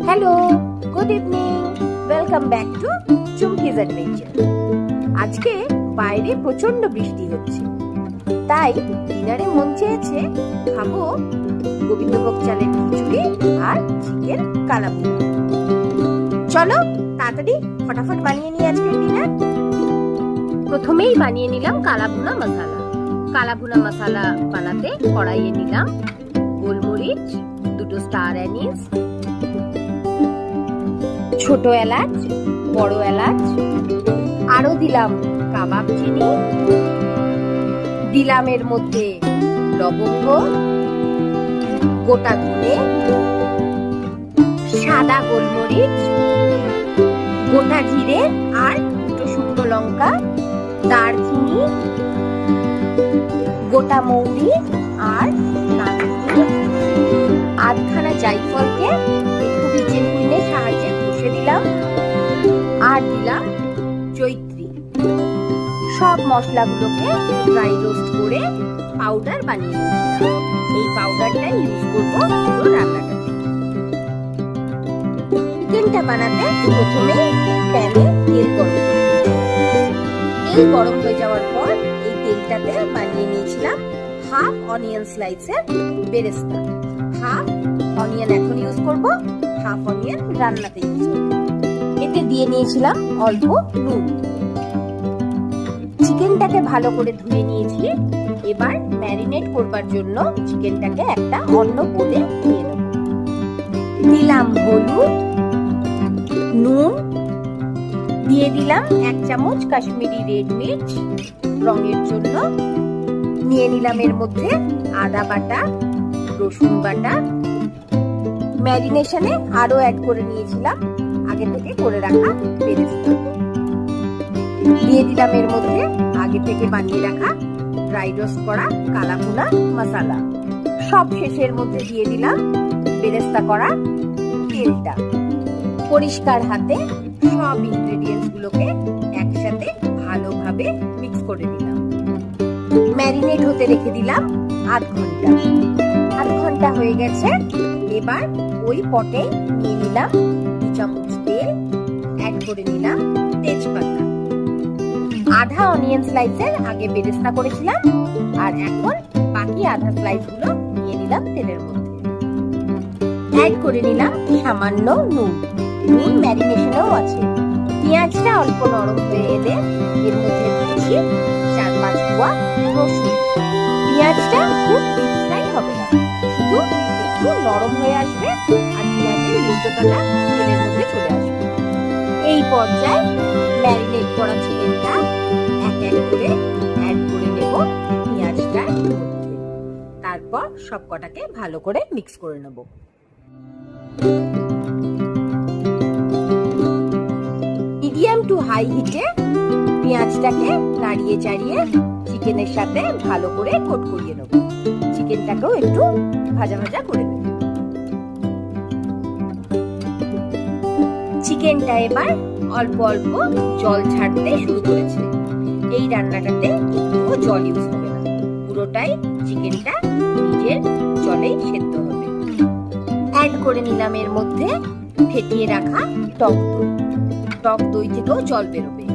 Hello, good evening, welcome back to চুমকিজ adventure. আজকে বাইরে প্রচন্ড বৃষ্টি হচ্ছে, তাই ডিনারে মন চেয়েছে খাবো গোবিন্দভোগ চালের খিচুড়ি আর চিকেন কালাভুনা। চলো তাড়াতাড়ি ফটাফট বানিয়ে নিই আজকের ডিনার। প্রথমেই বানিয়ে নিলাম কালাভুনা মশলা। কালাভুনা মশলা বানাতে কড়াইয়ে নিলাম গোলমরিচ, দুটো স্টার অ্যানিস, ছোট এলাচ, বড় এলাচ, আরো দিলাম কাবাব চিনি, দিলাম এর মধ্যে লবঙ্গ, গোটা ধনে, সাদা গোলমরিচ, গোটা জিরে আর দুটো শুকনো লঙ্কা, দারচিনি, গোটা মৌরি আর আধখানা জায়ফলকে একটু কিচেন কুইনের সাহায্যে ঘষে দিলাম, আর দিলাম জয়িত্রী। সব মশলাগুলোকে ড্রাই রোস্ট করে পাউডার বানিয়ে নিয়েছিলাম। এই পাউডারটা ইউজ করবো পুরো রান্নাটাতে। চিকেনটা বানাতে প্রথমে প্যানে তেল গরম করে নিয়েছি। তেল গরম হয়ে যাওয়ার পর এই তেলটাতে বানিয়ে নিয়েছিলাম হাফ অনিয়ন স্লাইসের বেরেস্তা। হাফ অনিয়ন এখন ইউজ করব, হাফ অনিয়ন রান্নাতে ইউজ করব। এতে দিয়ে নিয়েছিলাম অল্প নুন। চিকেনটাকে ভালো করে ধুয়ে নিয়েছি। এবার ম্যারিনেট করবার জন্য চিকেনটাকে একটা অন্য বোলে নিয়ে নেব। দিলাম হলুদ, নুন, দিয়ে দিলাম 1 চামচ কাশ্মীরি রেড মির্চ রঙের জন্য, নিয়ে নিলাম এর মধ্যে আদা বাটা, রসুন বাটা, ম্যারিনেশনে আরো অ্যাড করে নিয়েছিলাম আগে থেকে করে রাখা বেরেস্তা, দিয়ে দিলাম এর মধ্যে আগে থেকে বানিয়ে রাখা ড্রাই রোস্ট করা কালাভুনা মশলা, সব শেষের মধ্যে দিয়ে দিলাম বেরেস্তা করা তেলটা। পরিষ্কার হাতে সব ইনগ্রেডিয়েন্টস গুলোকে একসাথে ভালোভাবে মিক্স করে নিলাম। ম্যারিনেট হতে রেখে দিলাম আধ ঘন্টা। আধ ঘন্টা হয়ে গেছে। এবার ওই পটে নিয়ে নিলাম 2 চামচ তেল, অ্যাড করে নিলাম তেজপাতা, আধা অনিয়ন স্লাইসের আগে বেরেস্তা করেছিলাম, আর এখন বাকি আধা স্লাইস গুলো নিয়ে নিলাম তেলের মধ্যে। অ্যাড করে নিলাম সামান্য নুন। নুন ম্যারিনেশনেও আছে। পেঁয়াজটা অল্প নরম হয়ে এলে এর মধ্যে দিয়েছি 4-5 কোয়া রসুন। পেঁয়াজটা খুব ডিপ ফ্রাই হবে না, শুধু একটু নরম হয়ে আসবে আর পেঁয়াজের মিষ্টতাটা তেলের মধ্যে চলে আসবে। এই পর্যায়ে ম্যারিনেট করা চিকেনটা এক এক করে অ্যাড করে নেব পেঁয়াজটার মধ্যে। তারপর সব কটাকে ভালো করে মিক্স করে নেব। মিডিয়াম টু হাই হিটে পেঁয়াজটাকে নাড়িয়ে চাড়িয়ে চিকেনের সাথে ভালো করে কোট করিয়ে নেব। চিকেনটাকেও একটু ভাজা ভাজা করে নেব। চিকেনটা এবার অল্প অল্প জল ছাড়তে শুরু করেছে। এই রান্নাটাতে একটুও জল ইউজ হবে না, পুরোটাই চিকেনটা নিজের জলেই সেদ্ধ হবে। অ্যাড করে নিলাম এর মধ্যে ফেটিয়ে রাখা টক দই। টক দই থেকেও জল বেরোবে,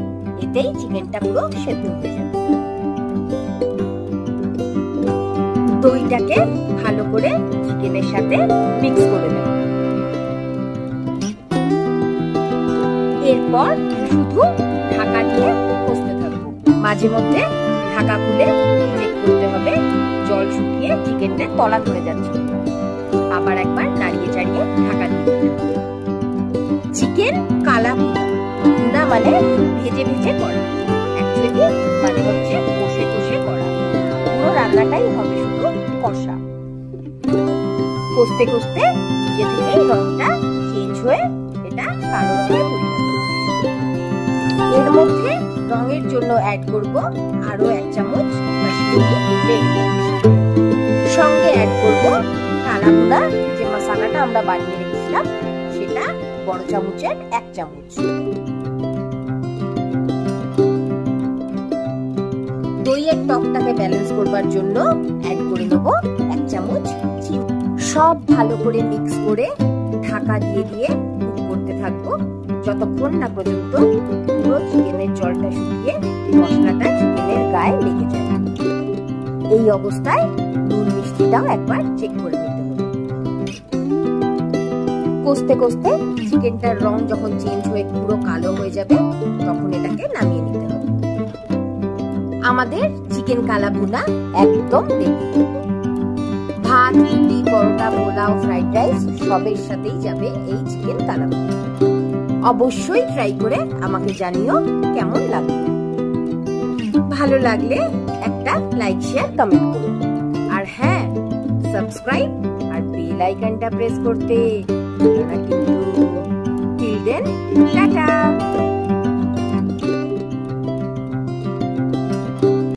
এতেই চিকেনটা পুরো সেদ্ধ হয়ে যাবে। দইটাকে ভালো করে চিকেনের সাথে মিক্স করে নেব। এরপর শুধু ঢাকা দিয়ে কষতে থাকবো। মাঝে মধ্যে ঢাকা খুলে চেক করতে হবে জল শুকিয়ে চিকেনটা তলা ধরে যাচ্ছে। আবার একবার নাড়িয়ে চাড়িয়ে ঢাকা দিয়ে দিতে হবে। চিকেন কালাভুনা, ভুনা মানে ভেজে ভেজে করা, অ্যাকচুয়ালি মানে হচ্ছে কষে কষে করা। পুরো রান্নাটাই হবে শুধু কষা। কষতে কষতে নিজে থেকেই রংটা চেঞ্জ হয়ে এটা কালো রঙে পরিণত হবে। এর মধ্যে রঙের জন্য অ্যাড করব আরো 1 চামচ কাশ্মীরি রেড মির্চ, সঙ্গে অ্যাড করব কালাভুনা যে মশলাটা আমরা বানিয়ে রেখেছিলাম সেটা বড় চামচের 1 চামচ। দইয়ের টকটাকে ব্যালেন্স করবার জন্য অ্যাড করে নেব 1 চামচ চিনি। সব ভালো করে মিক্স করে ঢাকা দিয়ে দিয়ে কুক করতে থাকবো যতক্ষণ না পর্যন্ত পুরো চিকেনের জলটা শুকিয়ে মশলাটা চিকেনের গায়ে লেগে যায়। এই অবস্থায় নুন মিষ্টিটাও একবার চেক করে নিতে হবে। কষতে কষতে চিকেনটার রং যখন চেঞ্জ হয়ে পুরো কালো হয়ে যাবে তখন এটাকে নামিয়ে নিতে হবে। আমাদের চিকেন কালা ভুনা একদম রেডি। ভাত, রুটি, পরোটা, পোলাও, ফ্রাইড রাইস সবের সাথেই যাবে এই চিকেন কালা ভুনা। অবশ্যই ট্রাই করে আমাকে জানিও কেমন লাগলো। ভালো লাগলে একটা লাইক, শেয়ার, কমেন্ট করুন। আর হ্যাঁ, সাবস্ক্রাইব আর বেল আইকনটা প্রেস করতে ভুলো না কিন্তু। Till then, tata.